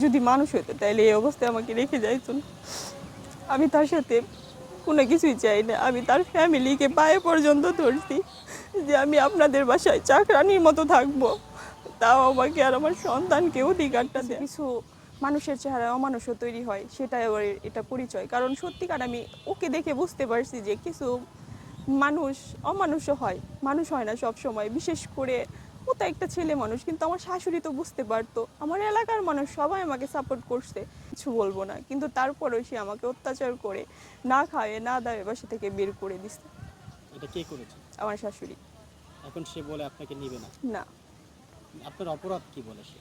যদি মানুষ হইতো তাহলে এই অবস্থায় আমাকে রেখে যাইতো না। আমি তার সাথে কোনো কিছুই চাই না। আমি তার ফ্যামিলিকে পায়ে পর্যন্ত ধরছি যে আমি আপনাদের বাসায় চাকরানির মতো থাকবো, তাও আমাকে আর আমার সন্তানকে অধিকারটা দেয়। কিছু মানুষের চেহারা অমানুষও তৈরি হয়, সেটাই আবার এটা পরিচয়। কারণ সত্যিকার আমি ওকে দেখে বুঝতে পারছি যে কিছু মানুষ অমানুষও হয়, মানুষ হয় না সব সময়। বিশেষ করে ও তো একটা ছেলে মানুষ, কিন্তু আমার শাশুড়ি তো বুঝতে পারতো। আমার এলাকার মানুষ সবাই আমাকে সাপোর্ট করছে, কিছু বলবো না, কিন্তু তারপরেও সে আমাকে অত্যাচার করে না খাওয়ে না দাওয়ে বাসা থেকে বের করে দিচ্ছে। এটা কে করেছে? আমার শাশুড়ি। এখন সে বলে আপনাকে নিবে না। না, আপনার অপরাধ কি বলে সে?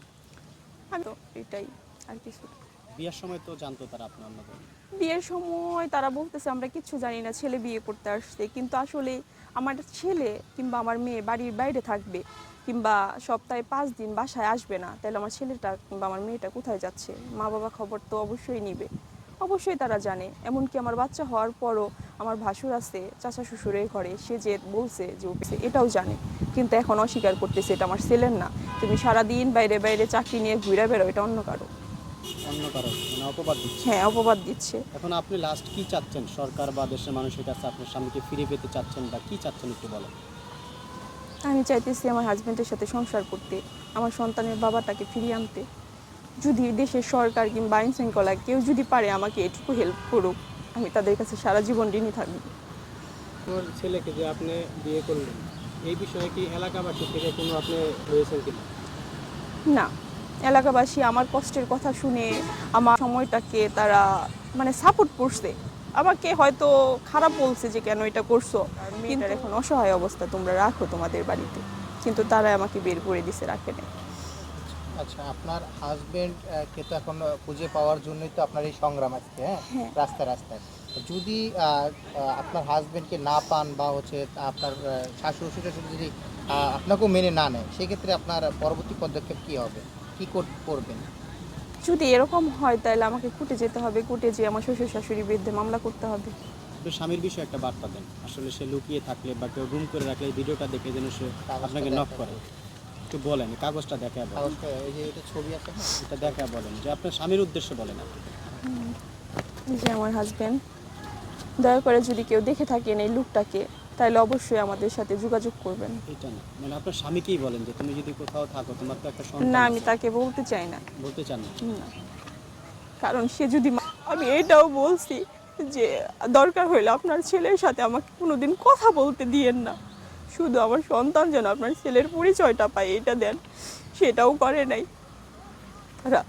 আমি তো এটাই, আর কিছু না। বিয়ের সময় তো জানতো তারা আপনি অন্য বোন। বিয়ের সময় তারা বলতেছে আমরা কিচ্ছু জানি না, ছেলে বিয়ে করতে আসছে। কিন্তু আসলে আমার ছেলে কিংবা আমার মেয়ে বাড়ির বাইরে থাকবে, কিংবা সপ্তাহে 5 দিন বাসায় আসবে না, তাহলে আমার ছেলেটা কিংবা আমার মেয়েটা কোথায় যাচ্ছে? মা বাবা খবর তো অবশ্যই নিবে, অবশ্যই তারা জানে। এমনকি আমার বাচ্চা হওয়ার পরও আমার ভাসুর আছে চাচা শ্বশুরের ঘরে, সে যে বলছে যে উঠছে এটাও জানে, কিন্তু এখন অস্বীকার করতেছে এটা আমার ছেলের না। তুমি সারাদিন বাইরে বাইরে চাকরি নিয়ে ঘুরে বেরো, এটা অন্য কারো। অন্য কারো মানে অপবাদ দিচ্ছে। হ্যাঁ, অপবাদ দিচ্ছে। এখন আপনি লাস্ট কি চাচ্ছেন? সরকার বা দেশের মানুষের কাছে আপনার স্বামীকে ফিরে পেতে চাচ্ছেন বা কি চাচ্ছেন একটু বলেন। আমি চাইতেছি আমার হাজব্যান্ডের সাথে সংসার করতে, আমার সন্তানের বাবাটাকে ফিরিয়ে আনতে। যদি দেশের সরকার কিংবা আইন শৃঙ্খলা কেউ যদি পারে আমাকে এটুকু হেল্প করুক, আমি তাদের কাছে সারা জীবন ঋণী থাকবো। তোমার ছেলেকে যে আপনি বিয়ে করলেন, এই বিষয়ে কি এলাকাবাসী থেকে কোনো আপনি হয়েছেন কিনা? না, এলাকাবাসী আমার কষ্টের কথা শুনে আমার সময়টাকে তারা মানে সাপোর্ট করছে। আমাকে হয়তো খারাপ বলছে যে কেন এটা করছো, কিন্তু এখন অসহায় অবস্থা, তোমরা রাখো তোমাদের বাড়িতে, কিন্তু তারা আমাকে বের করে দিছে, রাখে না। আচ্ছা, আপনার হাজবেন্ড কে তো এখন খুঁজে পাওয়ার জন্যই তো আপনার এই সংগ্রাম আজকে, হ্যাঁ, হ্যাঁ। রাস্তায় রাস্তায়। যদি আপনার হাজবেন্ডকে না পান বা হচ্ছে আপনার শাশুড়ি শ্বশুর যদি আপনাকেও মেনে না নেয়, সেক্ষেত্রে আপনার পরবর্তী পদক্ষেপ কী হবে, কী করবেন? যদি এরকম হয় তাহলে আমাকে কোর্টে যেতে হবে, কোর্টে যেয়ে আমার শ্বশুর শাশুড়ির বিরুদ্ধে মামলা করতে হবে। আপনার স্বামীর বিষয়ে একটা বার্তা দেন। আসলে সে লুকিয়ে থাকলে বা কেউ রুম করে রাখলে এই ভিডিওটা দেখে যেন সে আপনাকে নক করে। একটু বলেন, কাগজটা দেখা বলেন। কাগজটা এই যে এটা ছবি আছে না, এটা দেখা বলেন যে আপনার স্বামীর উদ্দেশ্যে বলেন আপনি। এই যে আমার হাজব্যান্ড, দয়া করে যদি কেউ দেখে থাকেন এই লুকটাকে, তাহলে অবশ্যই আমাদের সাথে যোগাযোগ করবেন। এটা না, মানে আপনার স্বামীকেই বলেন যে তুমি যদি কোথাও থাকো, তোমার তো একটা সন্তান না, আছে। আমি তাকে বলতে চাই না। বলতে চান না? না, কারণ সে যদি আমি এটাও বলছি যে দরকার হইলে আপনার ছেলের সাথে আমাকে কোনোদিন কথা বলতে দিয়েন না, শুধু আমার সন্তান যেন আপনার ছেলের পরিচয়টা পায় এটা দেন, সেটাও করে নাই তারা।